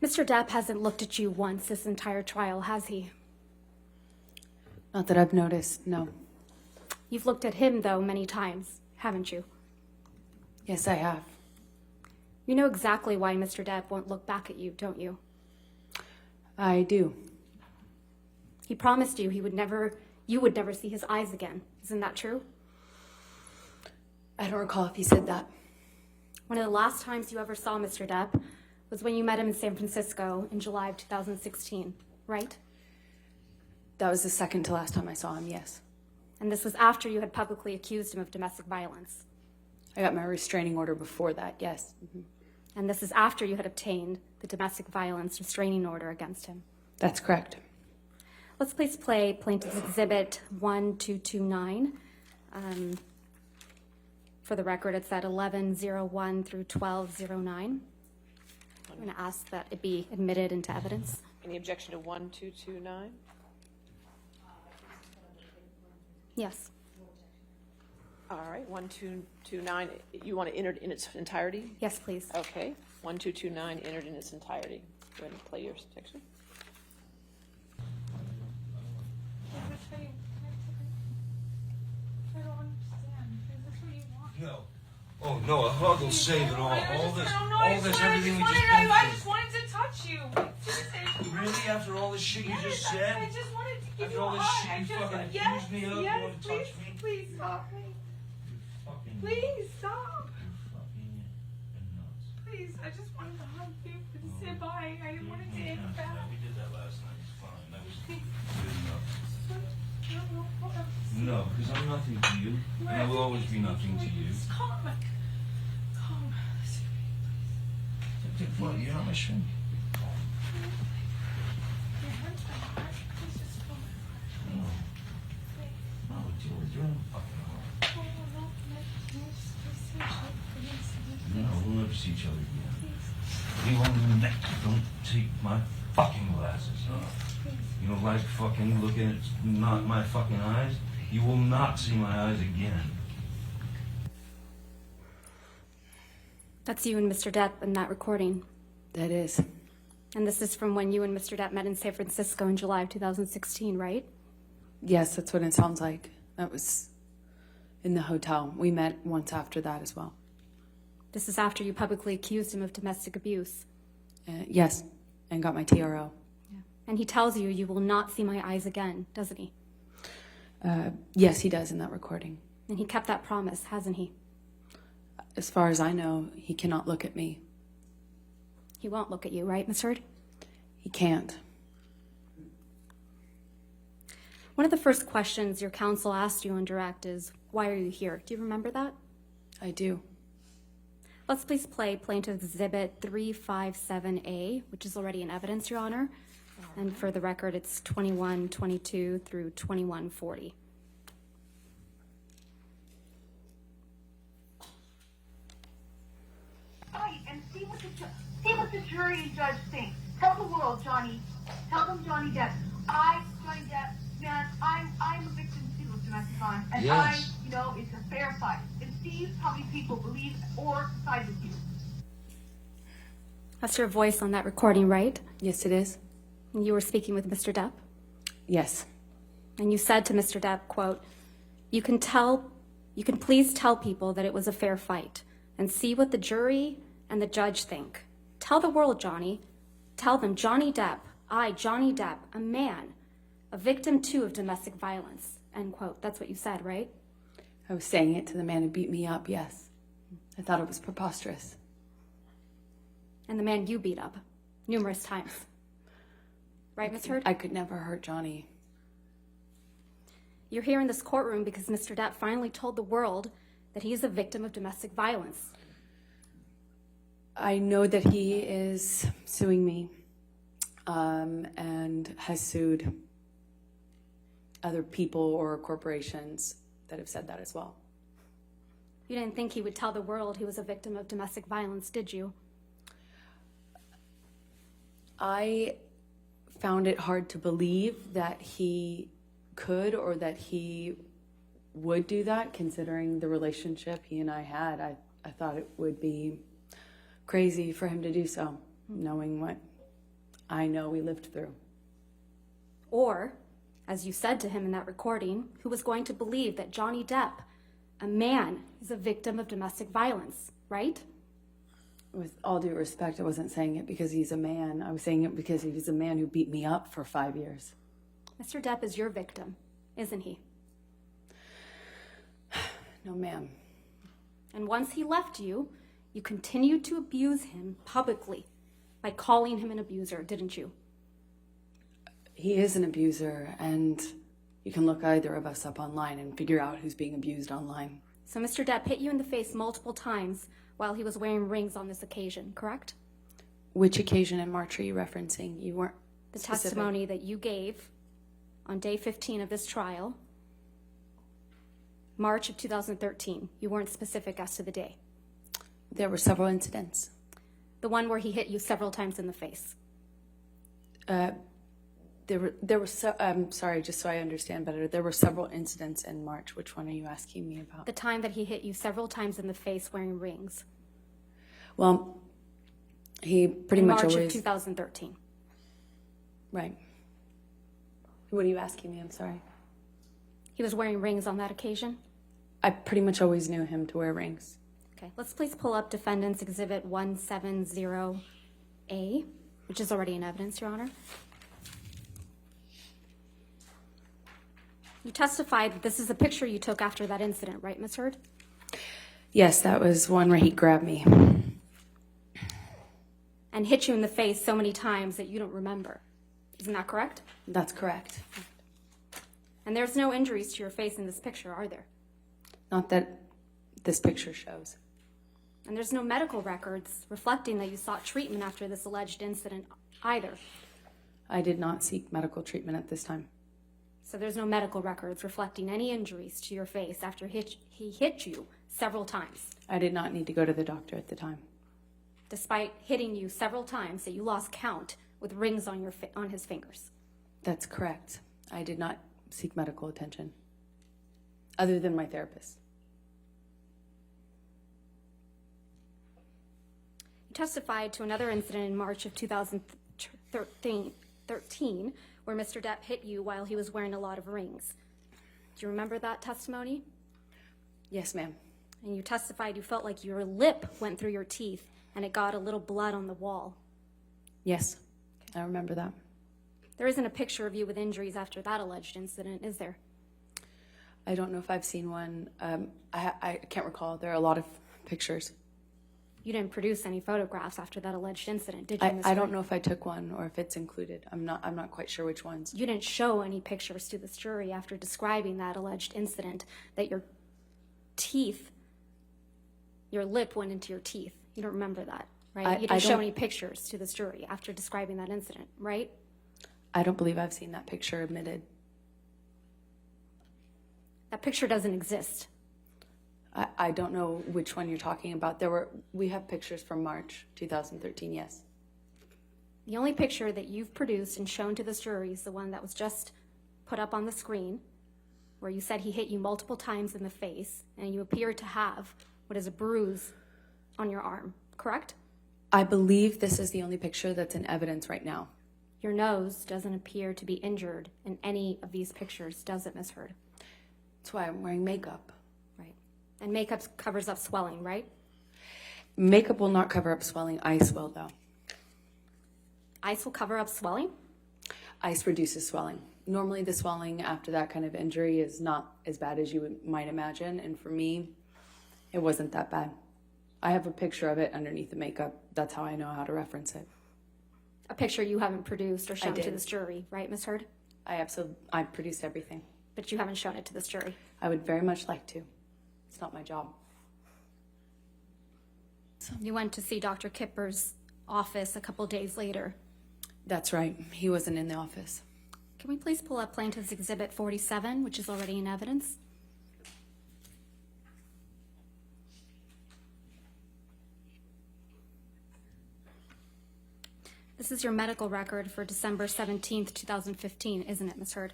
Mr. Depp hasn't looked at you once this entire trial, has he? Not that I've noticed, no. You've looked at him, though, many times, haven't you? Yes, I have. You know exactly why Mr. Depp won't look back at you, don't you? I do. He promised you you would never see his eyes again. Isn't that true? I don't recall if he said that. One of the last times you ever saw Mr. Depp was when you met him in San Francisco in July of 2016, right? That was the second to last time I saw him, yes. And this was after you had publicly accused him of domestic violence. I got my restraining order before that, yes. Mm-hmm. And this is after you had obtained the domestic violence restraining order against him. That's correct. Let's please play Plaintiff's Exhibit 1229. For the record, it's at 1101 through 1209. I'm going to ask that it be admitted into evidence. Any objection to 1229? Yes. All right, 1229, you want to enter it in its entirety? Yes, please. Okay, 1229 entered in its entirety. Go ahead and play your section. I don't understand. Is this what you want? No. Oh no, a hug will save it all. Everything we just I been just through. wanted to touch you. Really? After all this shit you just said? I just wanted to give After you a all this hug. shit you fucking yes, accused me of, you yes, wanted to please, touch me? please stop me. Fucking, Please stop. fucking nuts. Please, I just wanted to hug you and say bye. I didn't want to take it back. We did that last night. It's fine. That was good enough. No. No, because I'm nothing to you, and I will always be nothing to you. Calm. Calm. What? You're not my shrink. No, you're in fucking heart. No, we'll never see each other again. You won't don't take my fucking glasses off. You don't like fucking looking at not my fucking eyes? You will not see my eyes again. That's you and Mr. Depp in that recording. That is. And this is from when you and Mr. Depp met in San Francisco in July of 2016, right? Yes, that's what it sounds like. That was in the hotel. We met once after that as well. This is after you publicly accused him of domestic abuse. Yes, and got my TRO. Yeah. And he tells you you will not see my eyes again, doesn't he? Yes, he does in that recording. And he kept that promise, hasn't he? As far as I know, he cannot look at me. He won't look at you, right, Miss Heard? He can't. One of the first questions your counsel asked you on direct is, why are you here? Do you remember that? I do. Let's please play Plaintiff's Exhibit 357A, which is already in evidence, Your Honor. And for the record, it's 2122 through 2140. Right, and see what the jury and judge think. Tell the world, Johnny. Tell them, Johnny Depp. Johnny Depp, man, I'm a victim too of domestic violence, and Yes. it's a fair fight. And see how many people believe or side with you. That's your voice on that recording, right? Yes, it is. And you were speaking with Mr. Depp? Yes. And you said to Mr. Depp, quote, you can please tell people that it was a fair fight and see what the jury and the judge think. Tell the world, Johnny. Tell them, Johnny Depp, Johnny Depp, a man, a victim too of domestic violence, end quote. That's what you said, right? I was saying it to the man who beat me up, yes. I thought it was preposterous. And the man you beat up numerous times. Right, Ms. Heard? I could never hurt Johnny. You're here in this courtroom because Mr. Depp finally told the world that he is a victim of domestic violence. I know that he is suing me and has sued other people or corporations that have said that as well. You didn't think he would tell the world he was a victim of domestic violence, did you? I found it hard to believe that he could or that he would do that, considering the relationship he and I had. I thought it would be crazy for him to do so, knowing what I know we lived through. Or, as you said to him in that recording, who was going to believe that Johnny Depp, a man, is a victim of domestic violence, right? With all due respect, I wasn't saying it because he's a man. I was saying it because he was a man who beat me up for 5 years. Mr. Depp is your victim, isn't he? No, ma'am. And once he left you, you continued to abuse him publicly by calling him an abuser, didn't you? He is an abuser, and you can look either of us up online and figure out who's being abused online. So Mr. Depp hit you in the face multiple times while he was wearing rings on this occasion, correct? Which occasion in March are you referencing? You weren't The specific. testimony that you gave on day 15 of this trial, March of 2013. You weren't specific as to the day. There were several incidents. The one where he hit you several times in the face. I'm sorry, just so I understand better. There were several incidents in March. Which one are you asking me about? The time that he hit you several times in the face wearing rings. Well, he pretty In much March always... of 2013. Right. What are you asking me? I'm sorry. He was wearing rings on that occasion? I pretty much always knew him to wear rings. Okay, let's please pull up Defendant's Exhibit 170A, which is already in evidence, Your Honor. You testified that this is a picture you took after that incident, right, Ms. Heard? Yes, that was one where he grabbed me. And hit you in the face so many times that you don't remember. Isn't that correct? That's correct. And there's no injuries to your face in this picture, are there? Not that this picture shows. And there's no medical records reflecting that you sought treatment after this alleged incident either. I did not seek medical treatment at this time. So there's no medical records reflecting any injuries to your face after he hit you several times, I did not need to go to the doctor at the time. despite hitting you several times that you lost count with rings on on his fingers. That's correct. I did not seek medical attention, other than my therapist. You testified to another incident in March of 2013 where Mr. Depp hit you while he was wearing a lot of rings. Do you remember that testimony? Yes, ma'am. And you testified you felt like your lip went through your teeth and it got a little blood on the wall. Yes, I remember that. There isn't a picture of you with injuries after that alleged incident, is there? I don't know if I've seen one. I can't recall. There are a lot of pictures. You didn't produce any photographs after that alleged incident, did you, Ms. I don't Wright? know if I took one or if it's included. I'm not quite sure which ones. You didn't show any pictures to this jury after describing that alleged incident that your lip went into your teeth. You don't remember that, right? You didn't show any pictures to this jury after describing that incident, right? I don't believe I've seen that picture admitted. That picture doesn't exist. I don't know which one you're talking about. We have pictures from March 2013, yes. The only picture that you've produced and shown to this jury is the one that was just put up on the screen, where you said he hit you multiple times in the face, and you appear to have what is a bruise on your arm, correct? I believe this is the only picture that's in evidence right now. Your nose doesn't appear to be injured in any of these pictures, does it, Ms. Heard? That's why I'm wearing makeup. Right. And makeup covers up swelling, right? Makeup will not cover up swelling. Ice will, though. Ice will cover up swelling? Ice reduces swelling. Normally, the swelling after that kind of injury is not as bad as you might imagine. And for me, it wasn't that bad. I have a picture of it underneath the makeup. That's how I know how to reference it. A picture you haven't produced or shown to did. this jury, right, Ms. Heard? I produced everything. But you haven't shown it to this jury. I would very much like to. It's not my job. You went to see Dr. Kipper's office a couple days later. That's right. He wasn't in the office. Can we please pull up Plaintiff's Exhibit 47, which is already in evidence? This is your medical record for December 17th, 2015, isn't it, Ms. Heard?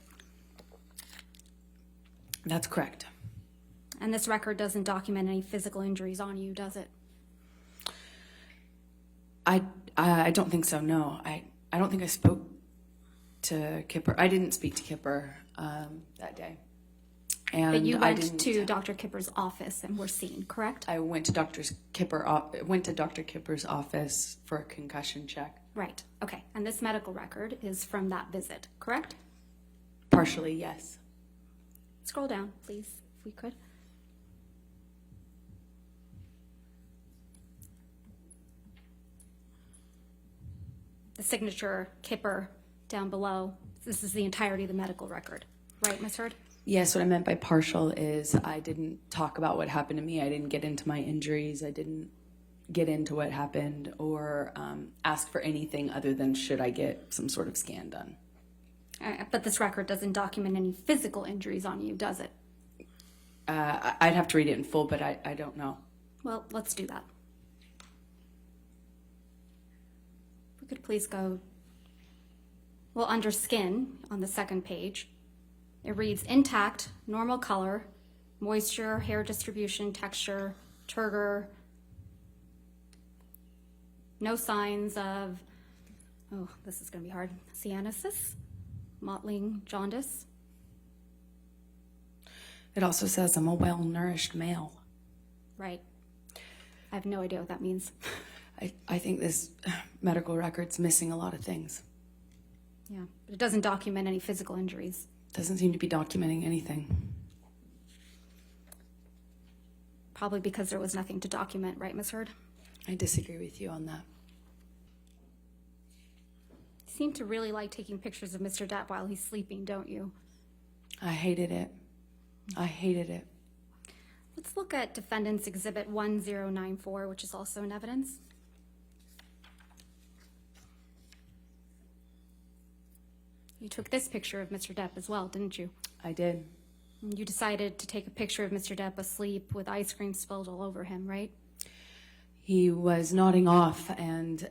That's correct. And this record doesn't document any physical injuries on you, does it? I don't think so, no. I don't think I spoke to Kipper. I didn't speak to Kipper that day. And But you I went didn't, to Dr. Kipper's office and were seen, correct? I went to Dr. Kipper's office for a concussion check. Right, okay. And this medical record is from that visit, correct? Partially, yes. Scroll down, please, if we could. The signature, Kipper, down below. This is the entirety of the medical record, right, Ms. Hurd? Yes, what I meant by partial is I didn't talk about what happened to me. I didn't get into my injuries. I didn't get into what happened or ask for anything other than should I get some sort of scan done. But this record doesn't document any physical injuries on you, does it? I'd have to read it in full, but I don't know. Well, let's do that. If we could please go, well, under skin on the second page, it reads intact, normal color, moisture, hair distribution, texture, turgor, no signs of, oh, this is going to be hard, cyanosis, mottling, jaundice. It also says I'm a well-nourished male. Right. I have no idea what that means. I think this medical record's missing a lot of things. Yeah, but it doesn't document any physical injuries. Doesn't seem to be documenting anything. Probably because there was nothing to document, right, Ms. Hurd? I disagree with you on that. You seem to really like taking pictures of Mr. Depp while he's sleeping, don't you? I hated it. I hated it. Let's look at Defendant's Exhibit 1094, which is also in evidence. You took this picture of Mr. Depp as well, didn't you? I did. You decided to take a picture of Mr. Depp asleep with ice cream spilled all over him, right? He was nodding off, and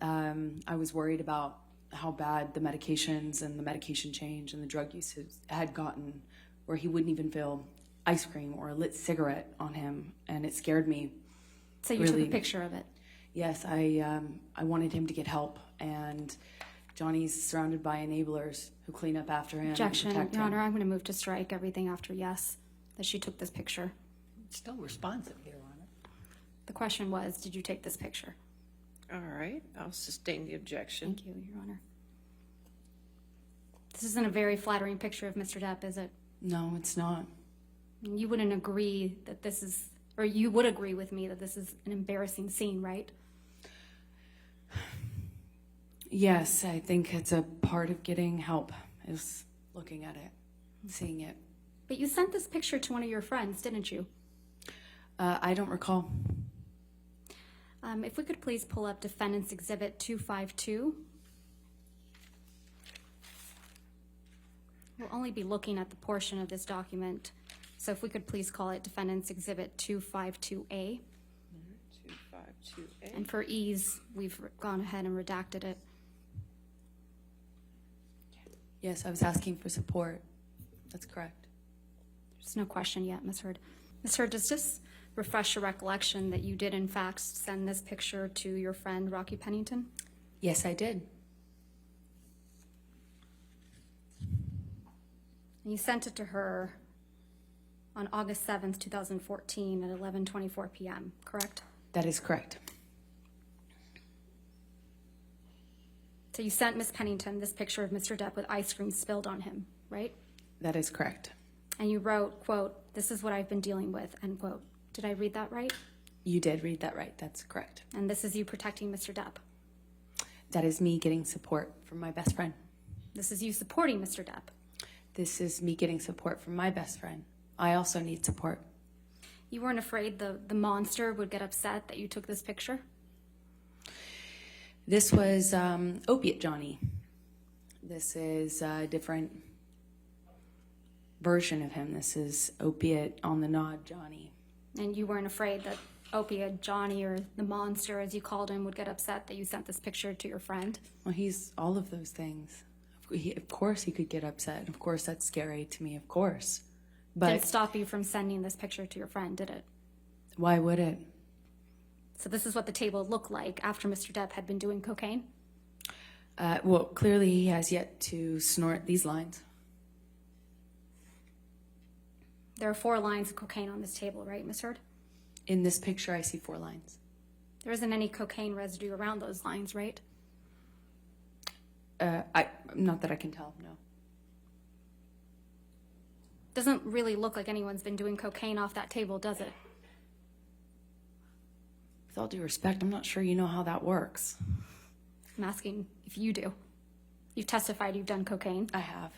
I was worried about how bad the medications and the medication change and the drug use had gotten, where he wouldn't even feel ice cream or a lit cigarette on him, and it scared me. So you Really? took a picture of it. Yes, I wanted him to get help, and Johnny's surrounded by enablers who clean up after him. Objection, and protect Your him. Honor, I'm going to move to strike everything after yes, that she took this picture. Still responsive, Your Honor. The question was, did you take this picture? All right, I'll sustain the objection. Thank you, Your Honor. This isn't a very flattering picture of Mr. Depp, is it? No, it's not. You wouldn't agree that this is, or you would agree with me that this is an embarrassing scene, right? Yes, I think it's a part of getting help is looking at it, seeing it. But you sent this picture to one of your friends, didn't you? I don't recall. If we could please pull up Defendant's Exhibit 252. We'll only be looking at the portion of this document, so if we could please call it Defendant's Exhibit 252A. 252A. And for ease, we've gone ahead and redacted it. Yes, I was asking for support. That's correct. There's no question yet, Ms. Hurd. Ms. Hurd, does this refresh your recollection that you did in fact send this picture to your friend Rocky Pennington? Yes, I did. And you sent it to her on August 7th, 2014 at 11:24 p.m., correct? That is correct. So you sent Ms. Pennington this picture of Mr. Depp with ice cream spilled on him, right? That is correct. And you wrote, quote, "This is what I've been dealing with," end quote. Did I read that right? You did read that right. That's correct. And this is you protecting Mr. Depp. That is me getting support from my best friend. This is you supporting Mr. Depp. This is me getting support from my best friend. I also need support. You weren't afraid the monster would get upset that you took this picture? This was Opiate Johnny. This is a different version of him. This is Opiate on the Nod Johnny. And you weren't afraid that Opiate Johnny, or the monster as you called him, would get upset that you sent this picture to your friend? Well, he's all of those things. Of course he could get upset. Of course that's scary to me, of course. Didn't But stop you from sending this picture to your friend, did it? why would it? So this is what the table looked like after Mr. Depp had been doing cocaine? Well, clearly he has yet to snort these lines. There are 4 lines of cocaine on this table, right, Ms. Heard? In this picture, I see 4 lines. There isn't any cocaine residue around those lines, right? Not that I can tell, no. Doesn't really look like anyone's been doing cocaine off that table, does it? With all due respect, I'm not sure you know how that works. I'm asking if you do. You've testified you've done cocaine. I have.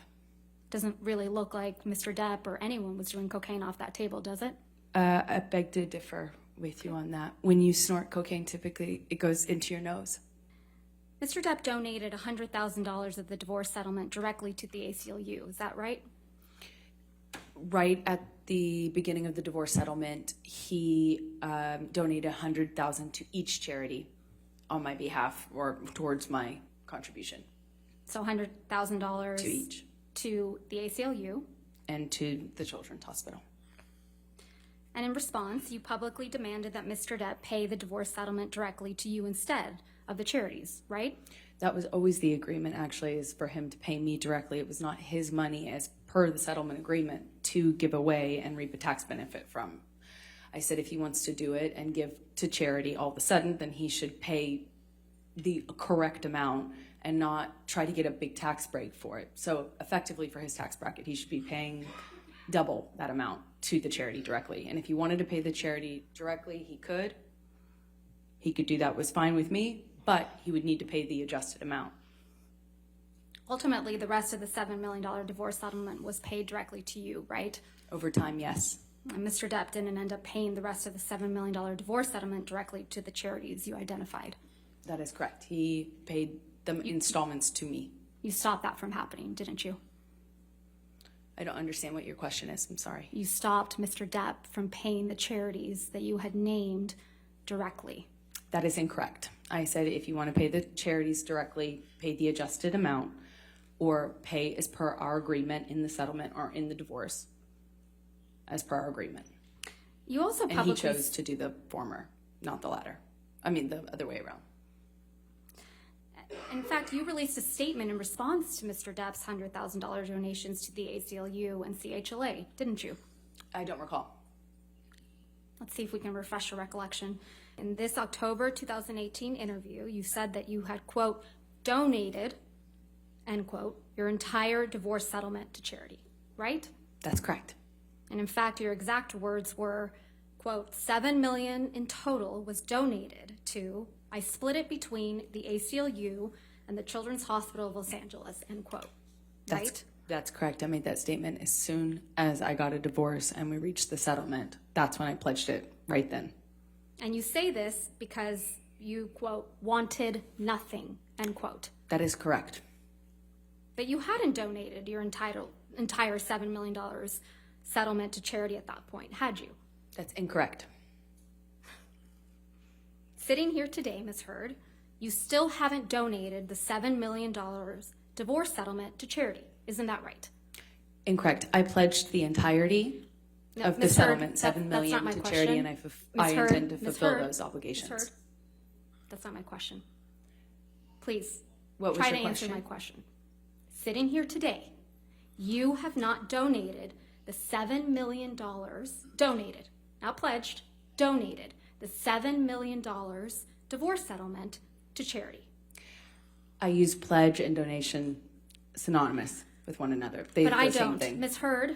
Doesn't really look like Mr. Depp or anyone was doing cocaine off that table, does it? I beg to differ with you on that. When you snort cocaine, typically it goes into your nose. Mr. Depp donated $100,000 of the divorce settlement directly to the ACLU, is that right? Right at the beginning of the divorce settlement, he donated $100,000 to each charity on my behalf or towards my contribution. So $100,000 To each. To the ACLU. And to the Children's Hospital. And in response, you publicly demanded that Mr. Depp pay the divorce settlement directly to you instead of the charities, right? That was always the agreement, actually, is for him to pay me directly. It was not his money as per the settlement agreement to give away and reap a tax benefit from. I said if he wants to do it and give to charity all of a sudden, then he should pay the correct amount and not try to get a big tax break for it. So effectively for his tax bracket, he should be paying double that amount to the charity directly. And if he wanted to pay the charity directly, he could. He could do that, was fine with me, but he would need to pay the adjusted amount. Ultimately, the rest of the $7 million divorce settlement was paid directly to you, right? Over time, yes. And Mr. Depp didn't end up paying the rest of the $7 million divorce settlement directly to the charities you identified. That is correct. He paid the installments to me. You stopped that from happening, didn't you? I don't understand what your question is. I'm sorry. You stopped Mr. Depp from paying the charities that you had named directly. That is incorrect. I said if you want to pay the charities directly, pay the adjusted amount, or pay as per our agreement in the settlement or in the divorce, as per our agreement. You also And publicly... he chose to do the former, not the latter. I mean, the other way around. In fact, you released a statement in response to Mr. Depp's $100,000 donations to the ACLU and CHLA, didn't you? I don't recall. Let's see if we can refresh your recollection. In this October 2018 interview, you said that you had, quote, donated, end quote, your entire divorce settlement to charity, right? That's correct. And in fact, your exact words were, quote, $7 million in total was donated to, I split it between the ACLU and the Children's Hospital of Los Angeles, end quote, right? That's correct. I made that statement as soon as I got a divorce and we reached the settlement. That's when I pledged it, right then. And you say this because you, quote, wanted nothing, end quote. That is correct. But you hadn't donated your entire $7 million settlement to charity at that point, had you? That's incorrect. Sitting here today, Ms. Heard, you still haven't donated the $7 million divorce settlement to charity. Isn't that right? Incorrect. I pledged the entirety of the Ms. Heard, settlement, $7 million to charity, and I intend to fulfill those obligations. Ms. Heard, that's not my question. Please, What was try your to answer question? my question. Sitting here today, you have not donated the $7 million, donated, not pledged, donated the $7 million divorce settlement to charity. I use pledge and donation synonymous with one another. But I the same don't. thing. Ms. Heard,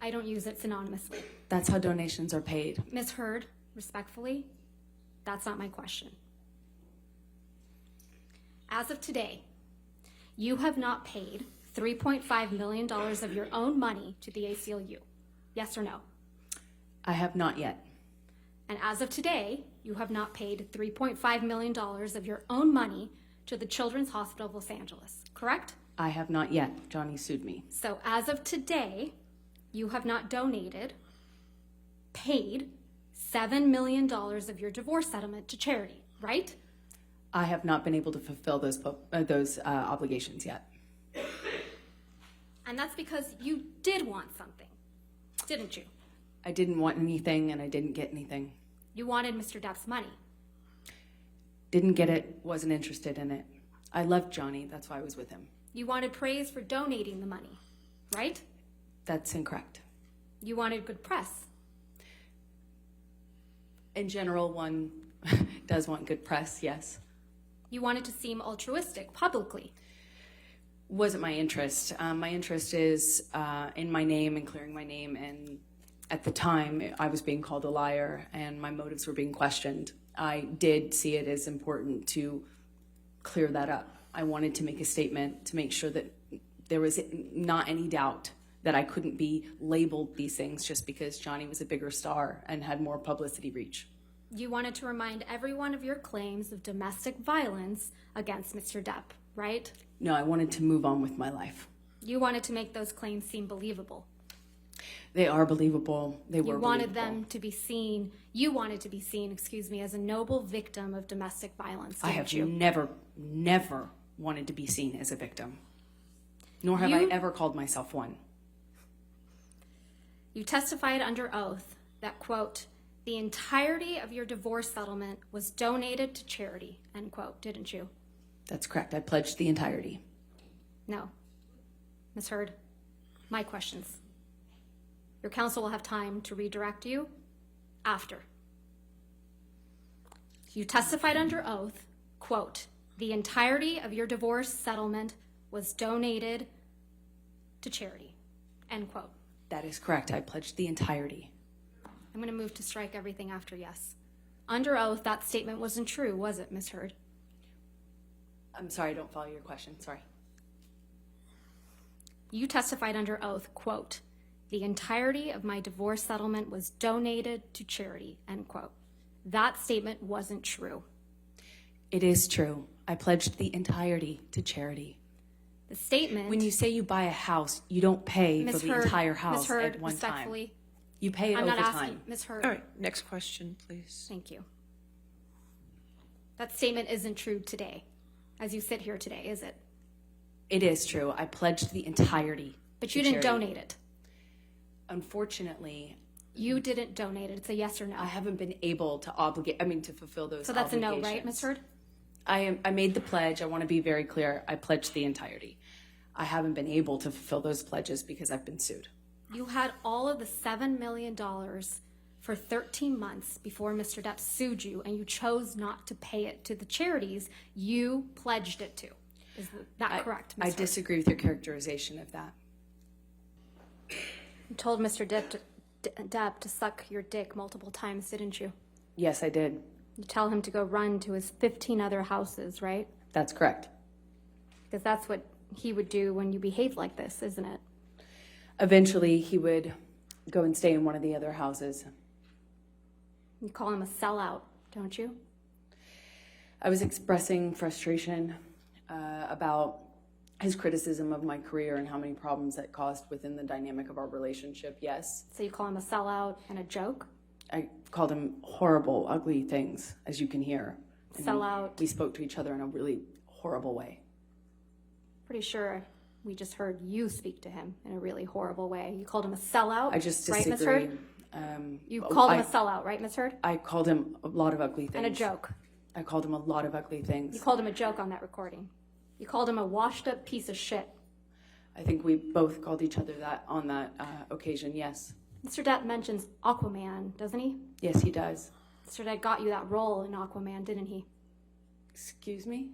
I don't use it synonymously. That's how donations are paid. Ms. Heard, respectfully, that's not my question. As of today, you have not paid $3.5 million of your own money to the ACLU. Yes or no? I have not yet. And as of today, you have not paid $3.5 million of your own money to the Children's Hospital of Los Angeles, correct? I have not yet. Johnny sued me. So as of today, you have not donated, paid $7 million of your divorce settlement to charity, right? I have not been able to fulfill those obligations yet. And that's because you did want something, didn't you? I didn't want anything and I didn't get anything. You wanted Mr. Depp's money. Didn't get it, wasn't interested in it. I loved Johnny. That's why I was with him. You wanted praise for donating the money, right? That's incorrect. You wanted good press. In general, one does want good press, yes. You wanted to seem altruistic publicly. Wasn't my interest. My interest is in my name and clearing my name. And at the time, I was being called a liar and my motives were being questioned. I did see it as important to clear that up. I wanted to make a statement to make sure that there was not any doubt that I couldn't be labeled these things just because Johnny was a bigger star and had more publicity reach. You wanted to remind everyone of your claims of domestic violence against Mr. Depp, right? No, I wanted to move on with my life. You wanted to make those claims seem believable. They are believable. They were You wanted believable. them to be seen, you wanted to be seen, as a noble victim of domestic violence, I didn't have you? never wanted to be seen as a victim. Nor have I ever called myself one. You testified under oath that, quote, the entirety of your divorce settlement was donated to charity, end quote, didn't you? That's correct. I pledged the entirety. No. Ms. Heard, my questions. Your counsel will have time to redirect you after. You testified under oath, quote, the entirety of your divorce settlement was donated to charity, end quote. That is correct. I pledged the entirety. I'm going to move to strike everything after yes. Under oath, that statement wasn't true, was it, Ms. Heard? I'm sorry, I don't follow your question. Sorry. You testified under oath, quote, the entirety of my divorce settlement was donated to charity, end quote. That statement wasn't true. It is true. I pledged the entirety to charity. The statement... When you say you buy a house, you don't pay Ms. for the Heard, entire Ms. house Heard, at one time. respectfully, You pay it I'm over not time. asking, Ms. Heard. All right, next question, please. Thank you. That statement isn't true today, as you sit here today, is it? It is true. I pledged the entirety. But to you didn't charity. donate it. Unfortunately, You didn't donate it. It's a yes or no. I haven't been able to to fulfill those So that's a no, obligations. right, Ms. Heard? I made the pledge. I want to be very clear. I pledged the entirety. I haven't been able to fulfill those pledges because I've been sued. You had all of the $7 million for 13 months before Mr. Depp sued you, and you chose not to pay it to the charities you pledged it to. Is that correct, Ms. I Heard? disagree with your characterization of that. You told Mr. Depp to suck your dick multiple times, didn't you? Yes, I did. You tell him to go run to his 15 other houses, right? That's correct. Because that's what he would do when you behave like this, isn't it? Eventually, he would go and stay in one of the other houses. You call him a sellout, don't you? I was expressing frustration about his criticism of my career and how many problems that caused within the dynamic of our relationship, yes. So you call him a sellout and a joke? I called him horrible, ugly things, as you can hear. And Sellout. We spoke to each other in a really horrible way. Pretty sure we just heard you speak to him in a really horrible way. You called him a sellout, I just right, disagree. Ms. Heard? You called him a sellout, right, Ms. Heard? I called him a lot of ugly things. And a joke. I called him a lot of ugly things. You called him a joke on that recording. You called him a washed-up piece of shit. I think we both called each other that on that occasion, yes. Mr. Depp mentions Aquaman, doesn't he? Yes, he does. Mr. Depp got you that role in Aquaman, didn't he? Excuse me?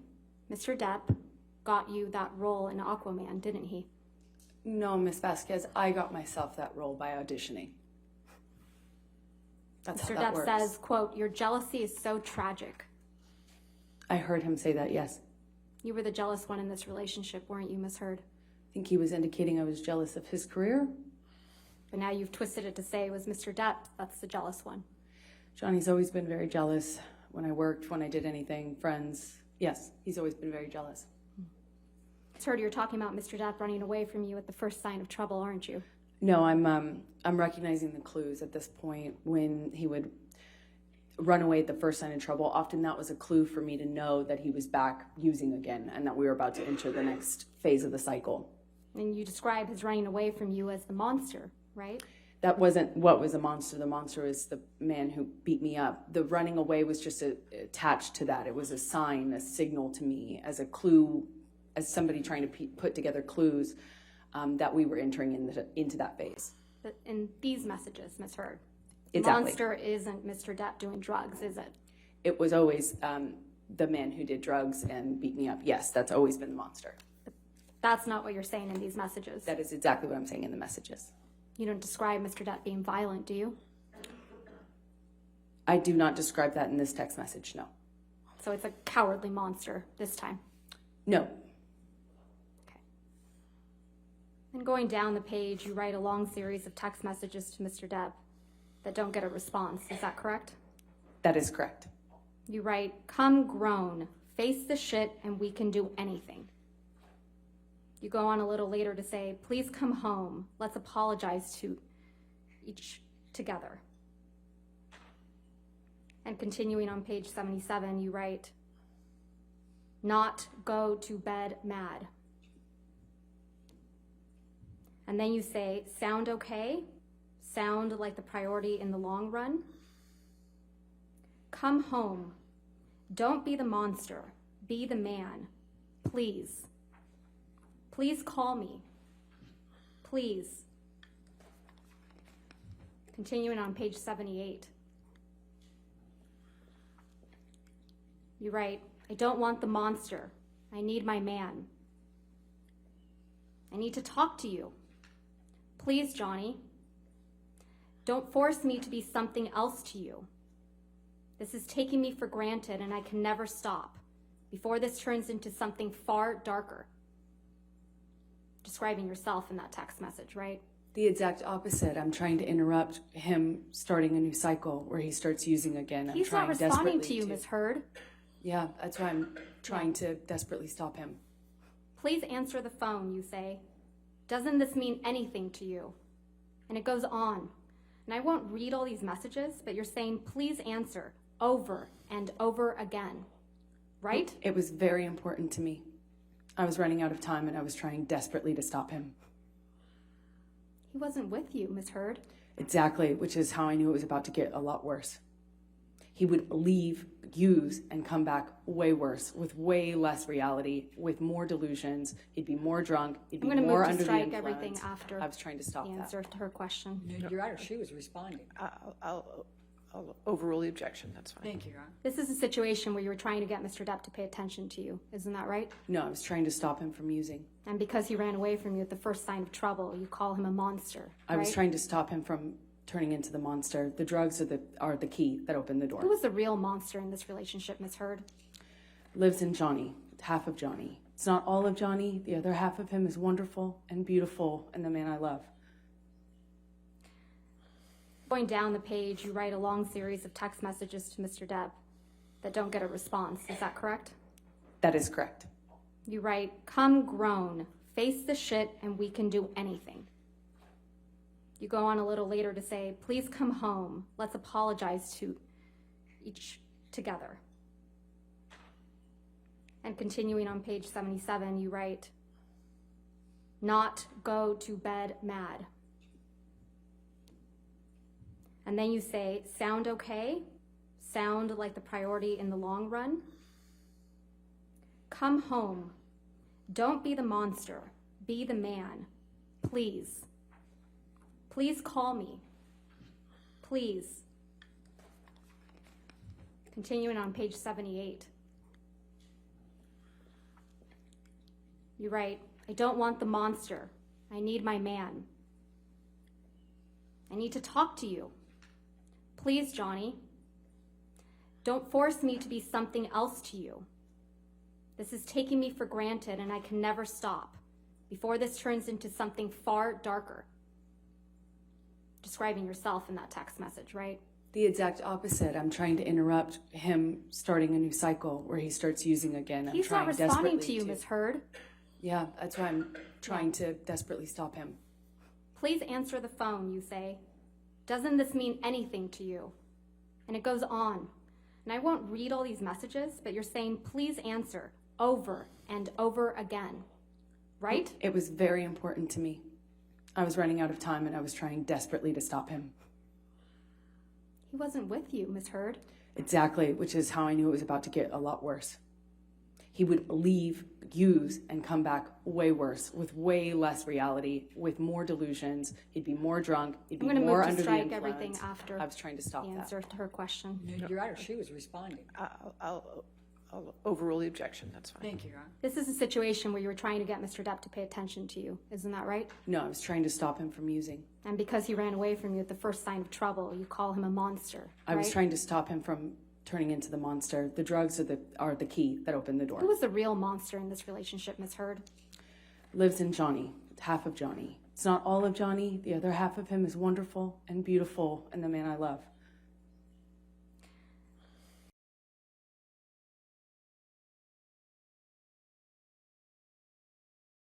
Mr. Depp got you that role in Aquaman, didn't he? No, Miss Vasquez, I got myself that role by auditioning. That's Mr. how that Depp works. says, quote, your jealousy is so tragic. I heard him say that, yes. You were the jealous one in this relationship, weren't you, Miss Heard? I think he was indicating I was jealous of his career. But now you've twisted it to say it was Mr. Depp that's the jealous one. Johnny's always been very jealous when I worked, when I did anything, friends. Yes, he's always been very jealous. Miss Heard, you're talking about Mr. Depp running away from you at the first sign of trouble, aren't you? No, I'm recognizing the clues at this point. When he would run away at the first sign of trouble, often that was a clue for me to know that he was back using again and that we were about to enter the next phase of the cycle. And you describe his running away from you as the monster, right? That wasn't what was a monster. The monster was the man who beat me up. The running away was just attached to that. It was a sign, a signal to me, as a clue, as somebody trying to put together clues that we were entering into that phase. But in these messages, Ms. Heard, Exactly. the monster isn't Mr. Depp doing drugs, is it? It was always the man who did drugs and beat me up. Yes, that's always been the monster. That's not what you're saying in these messages. That is exactly what I'm saying in the messages. You don't describe Mr. Depp being violent, do you? I do not describe that in this text message, no. So it's a cowardly monster this time. No. Okay. And going down the page, you write a long series of text messages to Mr. Depp that don't get a response. Is that correct? That is correct. You write, "Come grown, face the shit, and we can do anything." You go on a little later to say, "Please come home. Let's apologize to each together." And continuing on page 77, you write, "Not go to bed mad." And then you say, "Sound okay? Sound like the priority in the long run? Come home. Don't be the monster. Be the man. Please. Please call me. Please." Continuing on page 78. You write, "I don't want the monster. I need my man. I need to talk to you. Please, Johnny. Don't force me to be something else to you. This is taking me for granted and I can never stop before this turns into something far darker." Describing yourself in that text message, right? The exact opposite. I'm trying to interrupt him starting a new cycle where he starts using again. He's not responding to you, Ms. Heard. Yeah, that's why I'm trying to desperately stop him. "Please answer the phone," you say. "Doesn't this mean anything to you?" And it goes on. And I won't read all these messages, but you're saying, "Please answer," over and over again. Right? It was very important to me. I was running out of time and I was trying desperately to stop him. He wasn't with you, Ms. Heard. Exactly, which is how I knew it was about to get a lot worse. He would leave, use, and come back way worse, with way less reality, with more delusions. He'd be more drunk. He'd be I'm going to more move to under the strike influence. everything after I was trying to stop the that. answer to her question. You're right, she was responding. I'll overrule the objection, that's fine. Thank you, Your Honor. This is a situation where you were trying to get Mr. Depp to pay attention to you. Isn't that right? No, I was trying to stop him from using. And because he ran away from you at the first sign of trouble, you call him a monster, I was right? trying to stop him from turning into the monster. The drugs are the key that opened the door. Who was the real monster in this relationship, Ms. Heard? Lives in Johnny, half of Johnny. It's not all of Johnny. The other half of him is wonderful and beautiful and the man I love. Going down the page, you write a long series of text messages to Mr. Depp that don't get a response. Is that correct? That is correct. You write, "Come grown, face the shit, and we can do anything." You go on a little later to say, "Please come home. Let's apologize to each together." And continuing on page 77, you write, "Not go to bed mad." And then you say, "Sound okay? Sound like the priority in the long run? Come home. Don't be the monster. Be the man. Please. Please call me. Please." Continuing on page 78. You write, "I don't want the monster. I need my man. I need to talk to you. Please, Johnny. Don't force me to be something else to you. This is taking me for granted and I can never stop before this turns into something far darker." Describing yourself in that text message, right? The exact opposite. I'm trying to interrupt him starting a new cycle where he starts using again. He's not responding to you, Ms. Heard. Yeah, that's why I'm trying to desperately stop him. "Please answer the phone," you say. "Doesn't this mean anything to you?" And it goes on. And I won't read all these messages, but you're saying, "Please answer," over and over again. Right? It was very important to me. I was running out of time and I was trying desperately to stop him. He wasn't with you, Ms. Heard. Exactly, which is how I knew it was about to get a lot worse. He would leave, use, and come back way worse, with way less reality, with more delusions. He'd be more drunk. He'd be I'm going to more move to under the strike influence. everything after I was trying to stop the that. answer to her question. You're right, she was responding. I'll overrule the objection, that's fine. Thank you, Your Honor. This is a situation where you were trying to get Mr. Depp to pay attention to you. Isn't that right? No, I was trying to stop him from using. And because he ran away from you at the first sign of trouble, you call him a monster, I was right? trying to stop him from turning into the monster. The drugs are the key that opened the door. Who was the real monster in this relationship, Ms. Heard? Lives in Johnny, half of Johnny. It's not all of Johnny. The other half of him is wonderful and beautiful and the man I love.